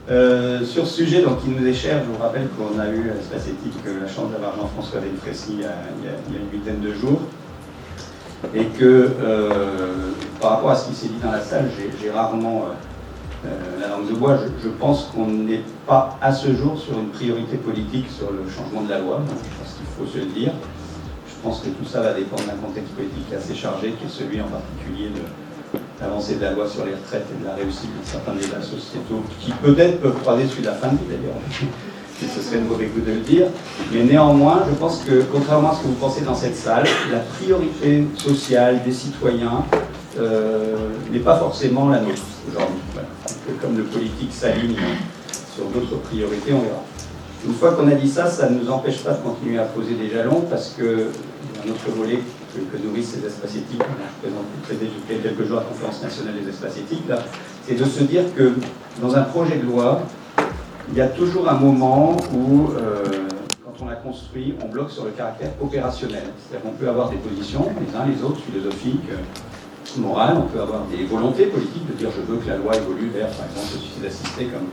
Sur ce sujet donc, qui nous est cher, je vous rappelle qu'on a eu à l'Espace Éthique la chance d'avoir Jean-François Delfrécy il y a une huitaine de jours, et que par rapport à ce qui s'est dit dans la salle, j'ai rarement la langue de bois. Je pense qu'on n'est pas à ce jour sur une priorité politique sur le changement de la loi, donc je pense qu'il faut se le dire. Je pense que tout ça va dépendre d'un contexte politique assez chargé, qui est celui en particulier de l'avancée de la loi sur les retraites et de la réussite de certains débats sociétaux, qui peut-être peuvent croiser celui de la fin de vie d'ailleurs, et ce serait de mauvais goût de le dire. Mais néanmoins, je pense que, contrairement à ce que vous pensez dans cette salle, la priorité sociale des citoyens n'est pas forcément la nôtre aujourd'hui. Voilà. Comme le politique s'aligne sur d'autres priorités, on verra. Une fois qu'on a dit ça, ça ne nous empêche pas de continuer à poser des jalons, parce que un autre volet que nourrissent ces espaces éthiques, on a présenté depuis quelques jours à la Conférence nationale des espaces éthiques, c'est de se dire que dans un projet de loi, il y a toujours un moment où, quand on la construit, on bloque sur le caractère opérationnel. C'est-à-dire qu'on peut avoir des positions, les uns les autres, philosophiques, morales, on peut avoir des volontés politiques de dire je veux que la loi évolue vers, par exemple, le suicide assisté, comme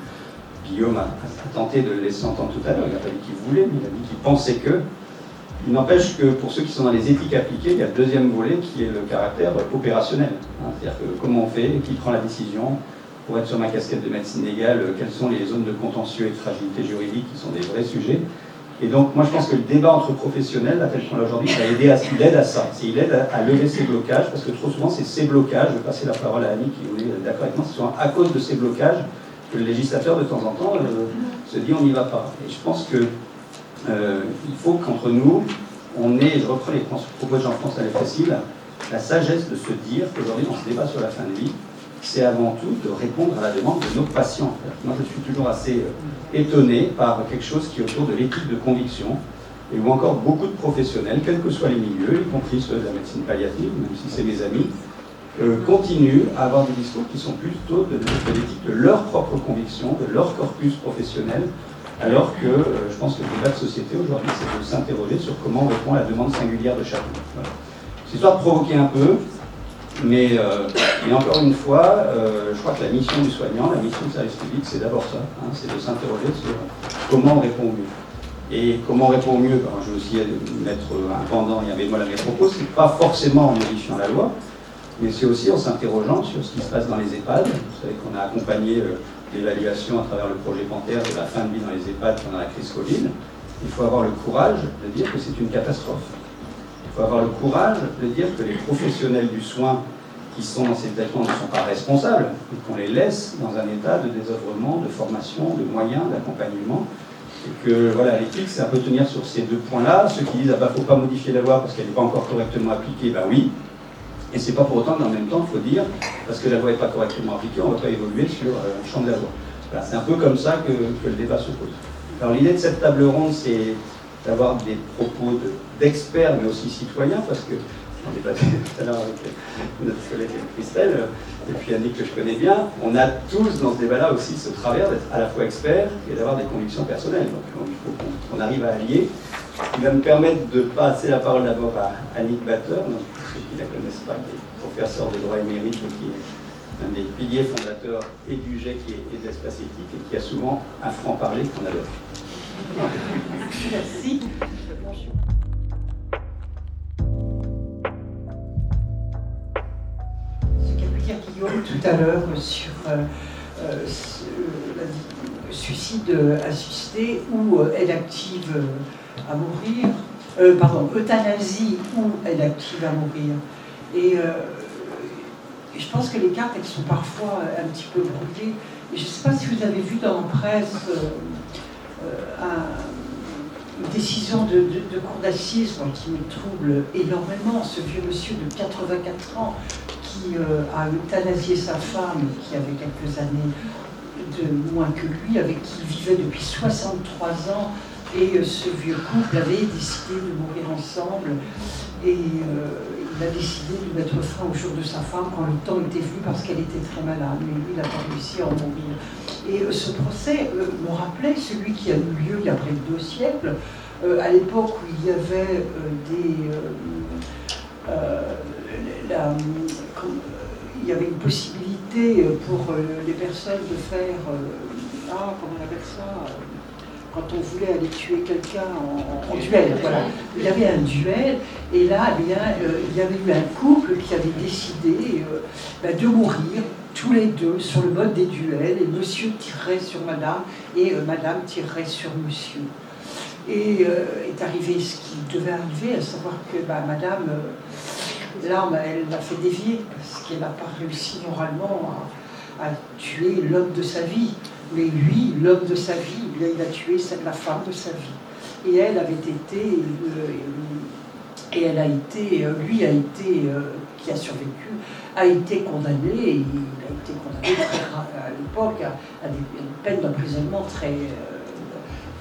Guillaume a tenté de le laisser entendre tout à l'heure. Il n'a pas dit qu'il voulait, mais il a dit qu'il pensait que. Il n'empêche que pour ceux qui sont dans les éthiques appliquées, il y a le deuxième volet qui est le caractère opérationnel. C'est-à-dire que comment on fait, qui prend la décision, pour être sur ma casquette de médecine légale, quelles sont les zones de contentieux et de fragilité juridique qui sont des vrais sujets. Et donc moi je pense que le débat entre professionnels, là, tel qu'on l'a aujourd'hui, il aide à ça. Il aide à lever ces blocages, parce que trop souvent c'est ces blocages, je vais passer la parole à Annie qui est d'accord avec moi, c'est souvent à cause de ces blocages que le législateur de temps en temps se dit on n'y va pas. Et je pense que il faut qu'entre nous, on ait, je reprends les propos de Jean-François Delfrécy, la sagesse de se dire qu'aujourd'hui, dans ce débat sur la fin de vie, c'est avant tout de répondre à la demande de nos patients. Moi, je suis toujours assez étonné par quelque chose qui est autour de l'éthique de conviction, et où encore beaucoup de professionnels, quels que soient les milieux, y compris ceux de la médecine palliative, même si c'est mes amis, continuent à avoir des discours qui sont plutôt de l'éthique de leur propre conviction, de leur corpus professionnel, alors que je pense que le débat de société aujourd'hui, c'est de s'interroger sur comment on répond à la demande singulière de chacun. Voilà. C'est histoire de provoquer un peu, mais encore une fois, je crois que la mission du soignant, la mission du service public, c'est d'abord ça, c'est de s'interroger sur comment on répond au mieux. Et comment on répond au mieux, je vais aussi mettre un pendant et un bémol à mes propos, c'est pas forcément en modifiant la loi, mais c'est aussi en s'interrogeant sur ce qui se passe dans les EHPAD. Vous savez qu'on a accompagné l'évaluation à travers le projet Panthère de la fin de vie dans les EHPAD pendant la crise Covid. Il faut avoir le courage de dire que c'est une catastrophe. Il faut avoir le courage de dire que les professionnels du soin qui sont dans ces établissements ne sont pas responsables, et qu'on les laisse dans un état de désœuvrement, de formation, de moyens, d'accompagnement. Et que voilà, l'éthique, c'est un peu tenir sur ces deux points-là. Ceux qui disent ah bah faut pas modifier la loi parce qu'elle n'est pas encore correctement appliquée, bah oui. Et c'est pas pour autant qu'en même temps, il faut dire, parce que la loi n'est pas correctement appliquée, on ne va pas évoluer sur le champ de la loi. Voilà, c'est un peu comme ça que le débat se pose. Alors l'idée de cette table ronde, c'est d'avoir des propos d'experts, mais aussi citoyens, parce que on débattait tout à l'heure avec notre collègue Christelle, et puis Annick que je connais bien, on a tous dans ce débat-là aussi ce travers d'être à la fois experts et d'avoir des convictions personnelles. Donc il faut qu'on arrive à allier. Ce qui va me permettre de passer la parole d'abord à Annick Batteur, donc pour ceux qui ne la connaissent pas, qui est professeur de droit émérite, qui est un des piliers fondateurs et du GIEC et de l'espace éthique, et qui a souvent un franc-parler qu'on adore. Merci. Ce qu'a pu dire Guillaume tout à l'heure sur le suicide assisté ou aide active à mourir, euthanasie ou aide active à mourir. Et je pense que les cartes, elles sont parfois un petit peu brouillées. Et je ne sais pas si vous avez vu dans la presse une décision de cour d'assises qui me trouble énormément. Ce vieux monsieur de 84 ans qui a euthanasié sa femme, qui avait quelques années de moins que lui, avec qui il vivait depuis 63 ans. Et ce vieux couple avait décidé de mourir ensemble. Et il a décidé de mettre fin au jour de sa femme quand le temps était venu parce qu'elle était très malade. Mais lui, il n'a pas réussi à en mourir. Et ce procès me rappelait celui qui a eu lieu il y a près de 2 siècles, à l'époque où il y avait il y avait une possibilité possibilité pour les personnes de faire, comment on appelle ça, quand on voulait aller tuer quelqu'un en duel. Voilà. Il y avait un duel, et là, eh bien, il y avait eu un couple qui avait décidé de mourir tous les deux sur le mode des duels, et monsieur tirerait sur madame, et madame tirerait sur monsieur. Et est arrivé ce qui devait arriver, à savoir que madame, là, elle l'a fait dévier, parce qu'elle n'a pas réussi moralement à tuer l'homme de sa vie. Mais lui, l'homme de sa vie, il a tué la femme de sa vie. Et elle avait été, et elle a été, lui a été, qui a survécu, a été condamné, et il a été condamné à l'époque à une peine d'emprisonnement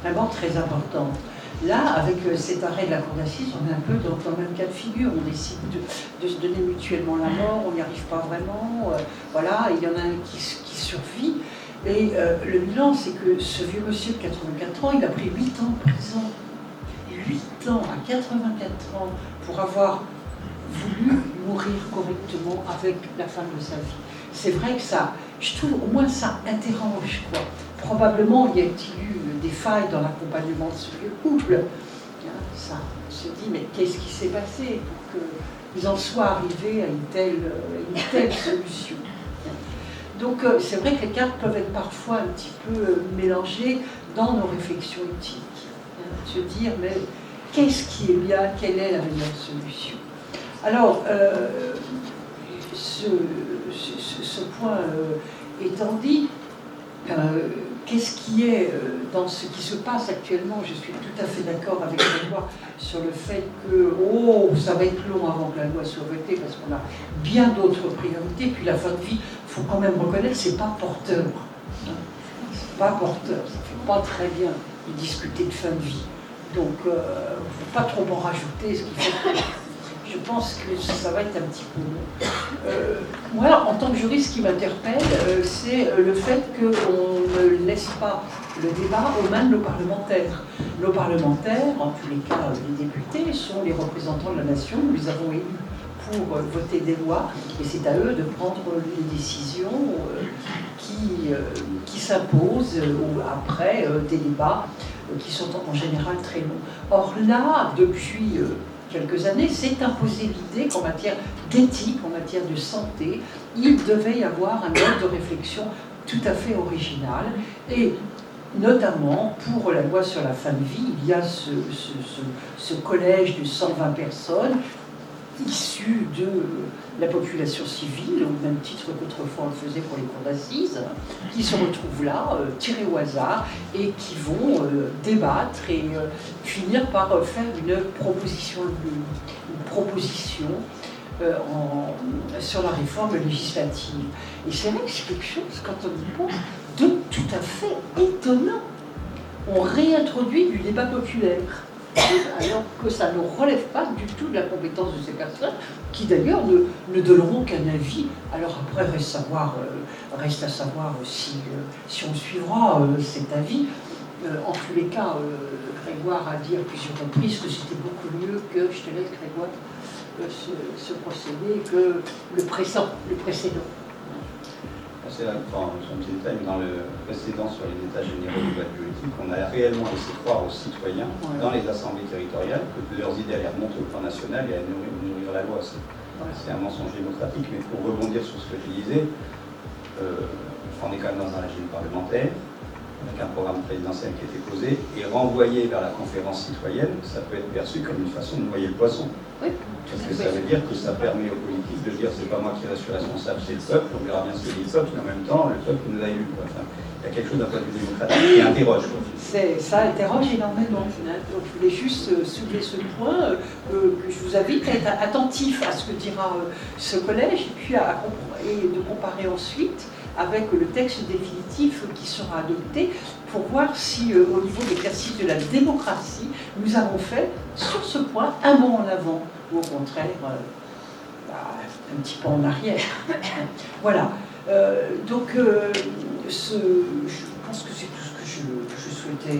vraiment très importante. Là, avec cet arrêt de la cour d'assises, on est un peu dans le même cas de figure. On décide de se donner mutuellement la mort, on n'y arrive pas vraiment. Voilà, il y en a un qui survit. Et le bilan, c'est que ce vieux monsieur de 84 ans, il a pris 8 ans de prison. 8 ans, à 84 ans, pour avoir voulu mourir correctement avec la femme de sa vie. C'est vrai que ça, je trouve, au moins ça interroge, quoi. Probablement, y a-t-il eu des failles dans l'accompagnement de ce vieux couple? Ça se dit, mais qu'est-ce qui s'est passé pour qu'ils en soient arrivés à une telle solution? Donc c'est vrai que les cartes peuvent être parfois un petit peu mélangées dans nos réflexions éthiques. Se dire, mais qu'est-ce qui est bien, quelle est la meilleure solution? Alors, ce point étant dit, qu'est-ce qui est dans ce qui se passe actuellement? Je suis tout à fait d'accord avec Grégoire sur le fait que ça va être long avant que la loi soit votée parce qu'on a bien d'autres priorités. Puis la fin de vie, il faut quand même reconnaître, c'est pas porteur. C'est pas porteur, ça fait pas très bien de discuter de fin de vie. Donc, il ne faut pas trop en rajouter, ce qui fait que je pense que ça va être un petit peu long. Moi, en tant que juriste, ce qui m'interpelle, c'est le fait qu'on ne laisse pas le débat aux mains de nos parlementaires. Nos parlementaires, en tous les cas les députés, sont les représentants de la nation. Nous les avons élus pour voter des lois, et c'est à eux de prendre les décisions qui s'imposent après des débats qui sont en général très longs. Or là, depuis quelques années, s'est imposé l'idée qu'en matière d'éthique, en matière de santé, il devait y avoir un mode de réflexion tout à fait original. Et notamment, pour la loi sur la fin de vie, il y a ce collège de 120 personnes issus de la population civile, au même titre qu'autrefois on le faisait pour les cours d'assises, qui se retrouvent là, tirés au hasard, et qui vont débattre et finir par faire une proposition sur la réforme législative. Et c'est vrai que c'est quelque chose, quand on y pense, de tout à fait étonnant. On réintroduit du débat populaire, alors que ça ne relève pas du tout de la compétence de ces personnes, qui d'ailleurs ne donneront qu'un avis. Alors après, reste à savoir si on suivra cet avis. En tous les cas, Grégoire a dit à plusieurs reprises que c'était beaucoup mieux que, je te laisse Grégoire, ce procédé que le précédent. C'est là, un petit détail, mais dans le précédent sur les états généraux du droit politique, on a réellement laissé croire aux citoyens, dans les assemblées territoriales, que leurs idées allaient remonter au plan national et à nourrir la loi. C'est un mensonge démocratique, mais pour rebondir sur ce que je disais, on est quand même dans un régime parlementaire, avec un programme présidentiel qui a été posé, et renvoyé vers la conférence citoyenne, ça peut être perçu comme une façon de noyer le poisson. Oui. Parce que ça veut dire que ça permet aux politiques de dire c'est pas moi qui reste responsable, c'est le peuple, on verra bien ce que dit le peuple, mais en même temps, le peuple nous a élus. Enfin, il y a quelque chose d'un point de vue démocratique qui interroge. Ça interroge énormément. Donc, je voulais juste soulever ce point, que je vous invite à être attentif à ce que dira ce collège, et puis de comparer ensuite avec le texte définitif qui sera adopté, pour voir si, au niveau de l'exercice de la démocratie, nous avons fait, sur ce point, un bond en avant, ou au contraire, un petit pas en arrière. Voilà. Donc, je pense que c'est tout ce que je souhaitais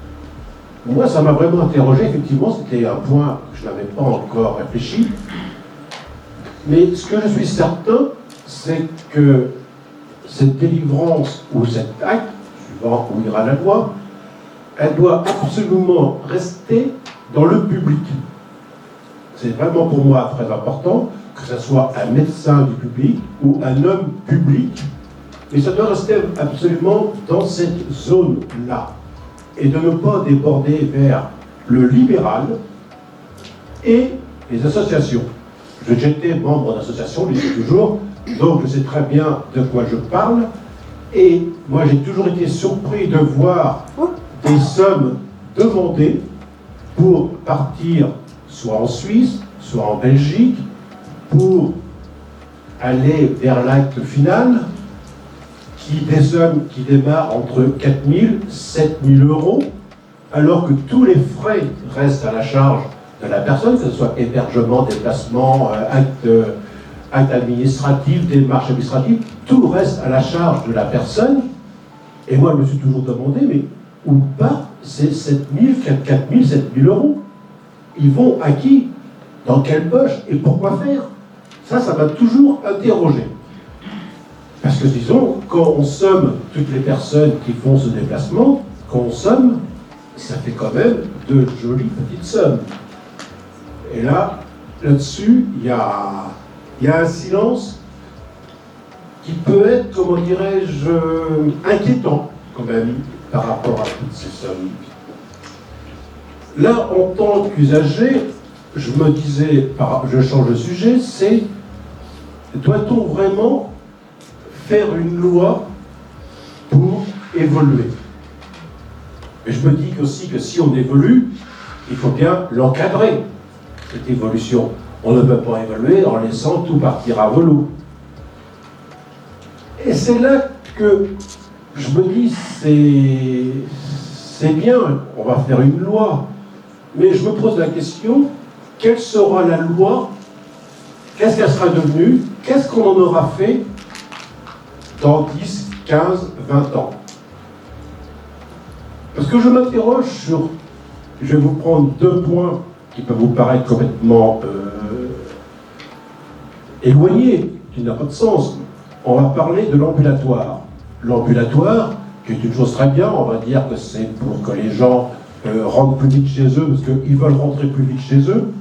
Moi, ça m'a vraiment interrogé, effectivement, c'était un point que je n'avais pas encore réfléchi. Mais ce que je suis certain, c'est que cette délivrance ou cet acte, suivant où ira la loi, elle doit absolument rester dans le public. C'est vraiment pour moi très important que ce soit un médecin du public ou un homme public, mais ça doit rester absolument dans cette zone-là et de ne pas déborder vers le libéral et les associations. J'étais membre d'association, je le dis toujours, donc je sais très bien de quoi je parle, et moi j'ai toujours été surpris de voir des sommes demandées pour partir soit en Suisse, soit en Belgique, pour aller vers l'acte final, des sommes qui démarrent entre 4 000 et 7 000 euros, alors que tous les frais restent à la charge de la personne, que ce soit hébergement, déplacement, acte administratif, démarche administrative, tout reste à la charge de la personne. Et moi, je me suis toujours demandé, mais où part ces 7 000, 4 000, 7 000 euros? Ils vont à qui? Dans quelle poche? Et pourquoi faire? Ça m'a toujours interrogé. Parce que disons, quand on somme toutes les personnes qui font ce déplacement, quand on somme, ça fait quand même de jolies petites sommes. Et là-dessus, il y a un silence qui peut être, comment dirais-je, inquiétant quand même par rapport à toutes ces sommes. Là, en tant qu'usager, je me disais, je change de sujet, c'est doit-on vraiment faire une loi pour évoluer? Et je me dis aussi que si on évolue, il faut bien l'encadrer, cette évolution. On ne peut pas évoluer en laissant tout partir à volo. Et c'est là que je me dis, c'est bien, on va faire une loi. Mais je me pose la question, quelle sera la loi? Qu'est-ce qu'elle sera devenue? Qu'est-ce qu'on en aura fait dans 10, 15, 20 ans? Parce que je m'interroge sur... Je vais vous prendre 2 points qui peuvent vous paraître complètement éloignés, qui n'ont pas de sens. On va parler de l'ambulatoire. L'ambulatoire, qui est une chose très bien, on va dire que c'est pour que les gens rentrent plus vite chez eux, parce qu'ils veulent rentrer plus vite chez eux.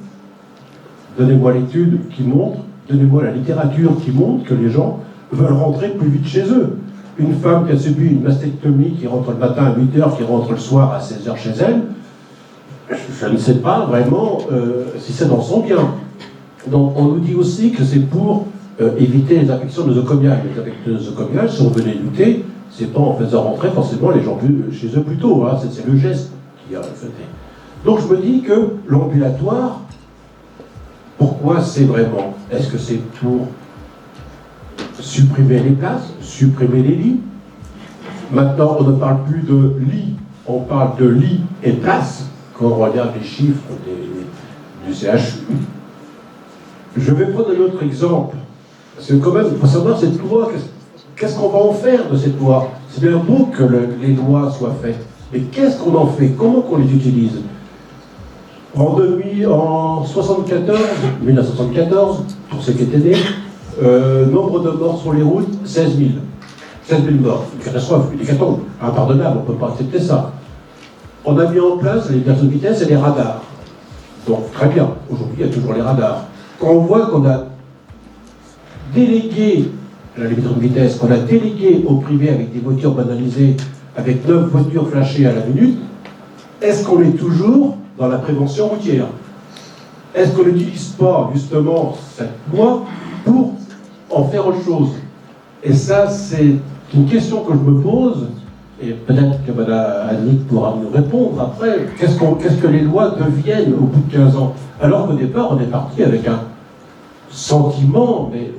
Donnez-moi l'étude qui montre, donnez-moi la littérature qui montre que les gens veulent rentrer plus vite chez eux. Une femme qui a subi une mastectomie, qui rentre le matin à 8h, qui rentre le soir à 16h chez elle, je ne sais pas vraiment si c'est dans son bien. Donc on nous dit aussi que c'est pour éviter les infections nosocomiales. Les infections nosocomiales, si on veut les lutter, c'est pas en faisant rentrer forcément les gens chez eux plus tôt, hein. C'est le geste qui a fait. Donc je me dis que l'ambulatoire, pourquoi c'est vraiment? Est-ce que c'est pour supprimer les places, supprimer les lits? Maintenant, on ne parle plus de lits, on parle de lits et places, quand on regarde les chiffres du CHU. Je vais prendre un autre exemple. Parce que quand même, il faut savoir cette loi, qu'est-ce qu'on va en faire de cette loi? C'est bien beau que les lois soient faites, mais qu'est-ce qu'on en fait? Comment qu'on les utilise? En 1974, pour ceux qui étaient nés, nombre de morts sur les routes, 16 000. 16 000 morts. Une catastrophe, une hécatombe. Impardonnable, on ne peut pas accepter ça. On a mis en place les limitations de vitesse et les radars. Donc, très bien. Aujourd'hui, il y a toujours les radars. Quand on voit qu'on a délégué la limitation de vitesse, qu'on a délégué au privé avec des voitures banalisées, avec 9 voitures flashées à la minute, est-ce qu'on est toujours dans la prévention routière? Est-ce qu'on n'utilise pas justement cette loi pour en faire autre chose? Et ça, c'est une question que je me pose, et peut-être que Mme Annick pourra nous répondre après. Qu'est-ce que les lois deviennent au bout de 15 ans? Alors qu'au départ, on est parti avec un sentiment, mais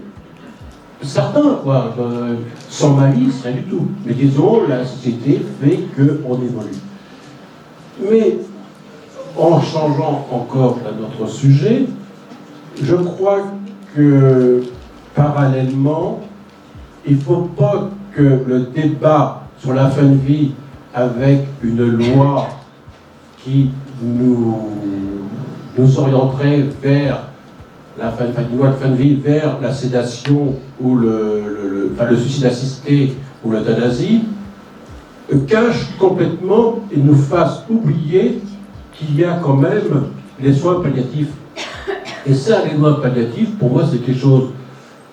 certain, quoi, sans malice, rien du tout. Mais disons, la société fait qu'on évolue. Mais en changeant encore notre sujet, je crois que parallèlement, il ne faut pas que le débat sur la fin de vie avec une loi qui nous orienterait vers la fin de vie, vers la sédation ou le suicide assisté ou l'euthanasie, cache complètement et nous fasse oublier qu'il y a quand même les soins palliatifs. Et ça, les soins palliatifs, pour moi, c'est quelque chose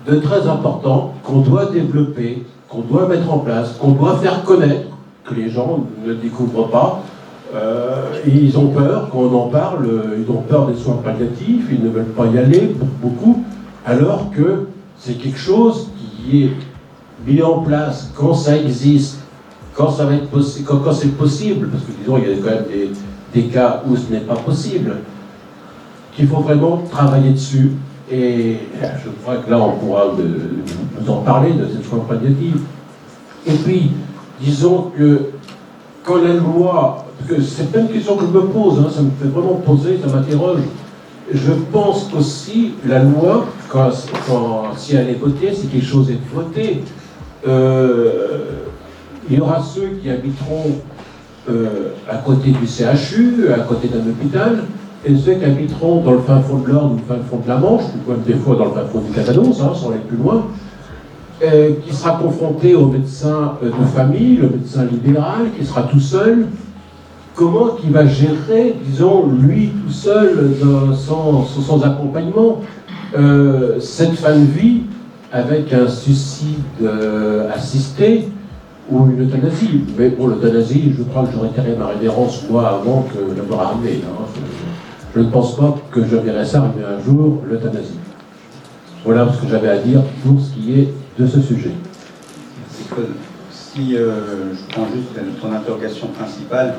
de très important qu'on doit développer, qu'on doit mettre en place, qu'on doit faire connaître, que les gens ne découvrent pas. Ils ont peur quand on en parle, ils ont peur des soins palliatifs, ils ne veulent pas y aller pour beaucoup, alors que c'est quelque chose qui est mis en place quand ça existe, quand ça va être quand c'est possible, parce que disons il y a quand même des cas où ce n'est pas possible, qu'il faut vraiment travailler dessus. Et je crois que là on pourra nous en parler de cette soins palliative. Et puis, disons que quand la loi, parce que c'est pas une question que je me pose, ça me fait vraiment poser, ça m'interroge. Je pense qu'aussi la loi, si elle est votée, si quelque chose est voté, il y aura ceux qui habiteront à côté du CHU, à côté d'un hôpital, et ceux qui habiteront dans le fin fond de l'Orne ou le fin fond de la Manche, ou même des fois dans le fin fond du Calvados, sans aller plus loin, qui sera confronté au médecin de famille, le médecin libéral, qui sera tout seul. Comment il va gérer, disons, lui tout seul, sans accompagnement, cette fin de vie avec un suicide assisté ou une euthanasie. Mais pour l'euthanasie, je crois que j'aurais tiré ma révérence, moi, avant que de voir arriver. Je ne pense pas que je verrai ça arriver un jour, l'euthanasie. Voilà ce que j'avais à dire pour ce qui est de ce sujet. Si je prends juste ton interrogation principale,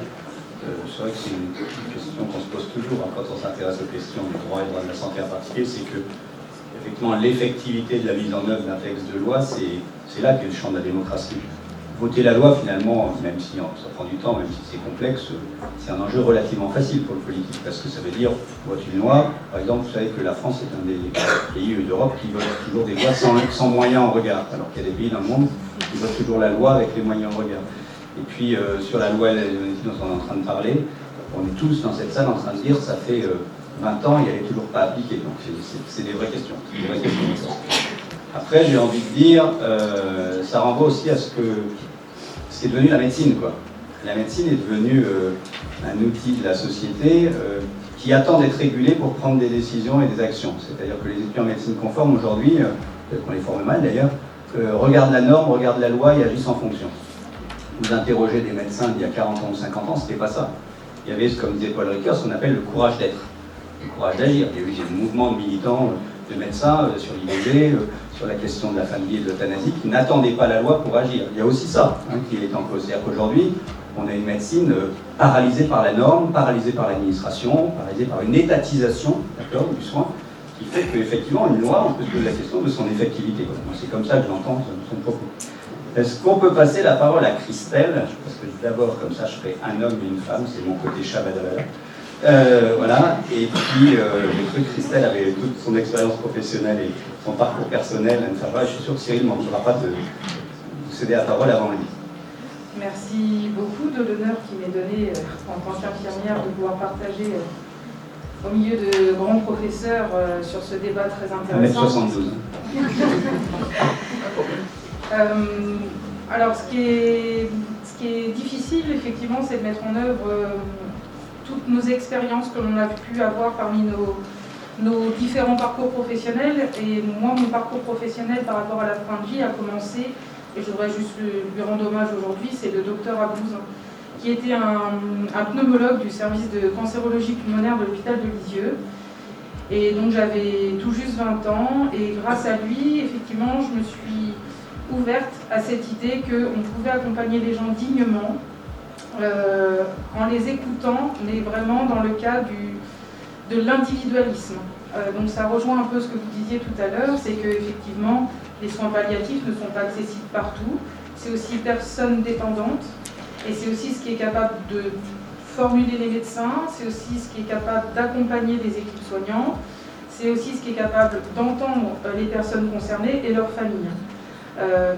c'est vrai que c'est une question qu'on se pose toujours quand on s'intéresse aux questions du droit et des droits de la santé en particulier, c'est que effectivement l'effectivité de la mise en œuvre d'un texte de loi, c'est là qu'est le champ de la démocratie. Voter la loi, finalement, même si ça prend du temps, même si c'est complexe, c'est un enjeu relativement facile pour le politique, parce que ça veut dire, vote une loi, par exemple, vous savez que la France est un des pays d'Europe qui vote toujours des lois sans moyens en regard, alors qu'il y a des pays dans le monde qui votent toujours la loi avec les moyens en regard. Et puis, sur la loi dont on est en train de parler, on est tous dans cette salle en train de dire, ça fait 20 ans, et elle n'est toujours pas appliquée, donc c'est des vraies questions. Après, j'ai envie de dire, ça renvoie aussi à ce qui est devenu la médecine, quoi. La médecine est devenue un outil de la société qui attend d'être régulé pour prendre des décisions et des actions. C'est-à-dire que les étudiants en médecine conforme aujourd'hui, peut-être qu'on les forme mal d'ailleurs, regardent la norme, regardent la loi et agissent en fonction. Vous interrogez des médecins d'il y a 40 ans ou 50 ans, c'était pas ça. Il y avait, comme disait Paul Ricoeur, ce qu'on appelle le courage d'être, le courage d'agir. Il y a eu des mouvements de militants, de médecins sur l'IVG, sur la question de la fin de vie et de l'euthanasie, qui n'attendaient pas la loi pour agir. Il y a aussi ça qui est en cause. C'est-à-dire qu'aujourd'hui, on a une médecine paralysée par la norme, paralysée par l'administration, paralysée par une étatisation du soin, qui fait qu'effectivement, une loi, on peut se poser la question de son effectivité. C'est comme ça que j'entends son propos. Est-ce qu'on peut passer la parole à Christelle? Parce que d'abord, comme ça, je ferai un homme et une femme, c'est mon côté Shabadabala. Voilà, et puis j'ai cru que Christelle avait toute son expérience professionnelle et son parcours personnel à ne faire pas. Je suis sûr que Cyril ne m'empêchera pas de céder la parole avant lui. Merci beaucoup de l'honneur qui m'est donné en tant qu'infirmière de pouvoir partager au milieu de grands professeurs sur ce débat très intéressant. 1m72. Alors ce qui est difficile effectivement, c'est de mettre en œuvre toutes nos expériences que l'on a pu avoir parmi nos différents parcours professionnels. Et moi, mon parcours professionnel par rapport à la fin de vie a commencé, et je voudrais juste lui rendre hommage aujourd'hui, c'est le docteur Abouze, qui était un pneumologue du service de cancérologie pulmonaire de l'hôpital de Lisieux. Et donc j'avais tout juste 20 ans, et grâce à lui, effectivement, je me suis ouverte à cette idée qu'on pouvait accompagner les gens dignement, en les écoutant, mais vraiment dans le cas de l'individualisme. Donc ça rejoint un peu ce que vous disiez tout à l'heure, c'est qu'effectivement, les soins palliatifs ne sont pas accessibles partout. C'est aussi personne dépendante, et c'est aussi ce qui est capable de formuler les médecins, c'est aussi ce qui est capable d'accompagner les équipes soignantes, c'est aussi ce qui est capable d'entendre les personnes concernées et leurs familles.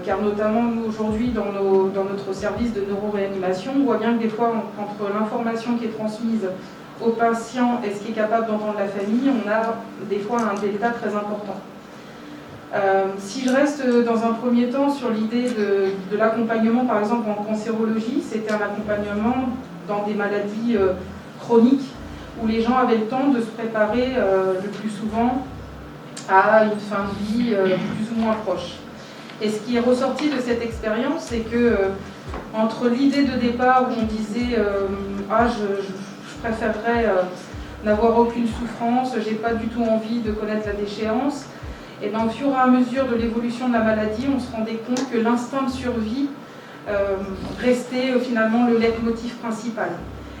car notamment nous aujourd'hui dans notre service de neuroréanimation, on voit bien que des fois entre l'information qui est transmise au patient et ce qui est capable d'entendre la famille, on a des fois un delta très important. Si je reste dans un premier temps sur l'idée de l'accompagnement, par exemple en cancérologie, c'était un accompagnement dans des maladies chroniques où les gens avaient le temps de se préparer le plus souvent à une fin de vie plus ou moins proche. Et ce qui est ressorti de cette expérience, c'est que entre l'idée de départ où on disait je préférerais n'avoir aucune souffrance, j'ai pas du tout envie de connaître la déchéance, et bien au fur et à mesure de l'évolution de la maladie, on se rendait compte que l'instinct de survie restait finalement le leitmotiv principal.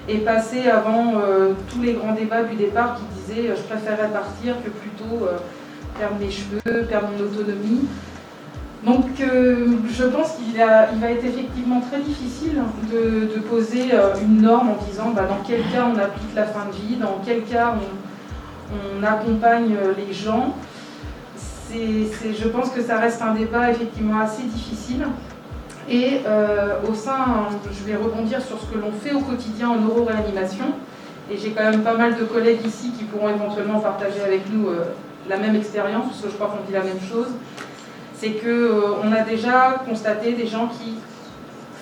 Et passait avant tous les grands débats du départ qui disaient je préférerais partir que plutôt perdre mes cheveux, perdre mon autonomie. Donc je pense qu'il va être effectivement très difficile de poser une norme en disant dans quel cas on applique la fin de vie, dans quel cas on accompagne les gens. Je pense que ça reste un débat effectivement assez difficile. Et au sein, je vais rebondir sur ce que l'on fait au quotidien en neuroréanimation. Et j'ai quand même pas mal de collègues ici qui pourront éventuellement partager avec nous la même expérience, parce que je crois qu'on dit la même chose. C'est qu'on a déjà constaté des gens qui,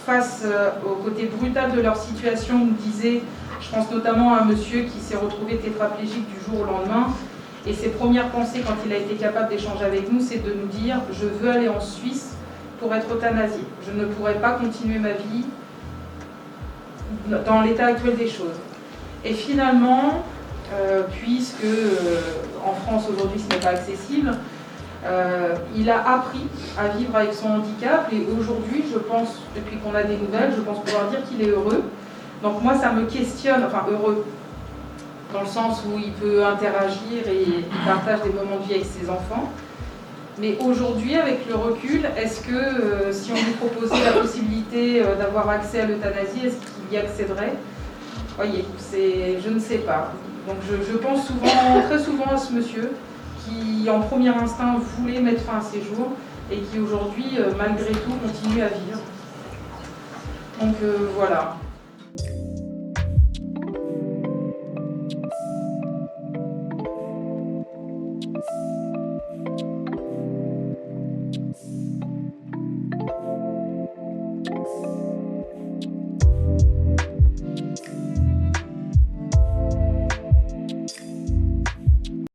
face au côté brutal de leur situation, nous disaient, je pense notamment à un monsieur qui s'est retrouvé tétraplégique du jour au lendemain, et ses premières pensées quand il a été capable d'échanger avec nous, c'est de nous dire « je veux aller en Suisse pour être euthanasié. Je ne pourrais pas continuer ma vie dans l'état actuel des choses. » Et finalement, puisque en France aujourd'hui ce n'est pas accessible, il a appris à vivre avec son handicap et aujourd'hui, je pense, depuis qu'on a des nouvelles, je pense pouvoir dire qu'il est heureux. Donc moi, ça me questionne, enfin heureux, dans le sens où il peut interagir et il partage des moments de vie avec ses enfants. Mais aujourd'hui, avec le recul, est-ce que si on lui proposait la possibilité d'avoir accès à l'euthanasie, est-ce qu'il y accéderait? Voyez, je ne sais pas. Donc je pense très souvent à ce monsieur qui, en premier instinct, voulait mettre fin à ses jours et qui aujourd'hui, malgré tout, continue à vivre. Donc voilà.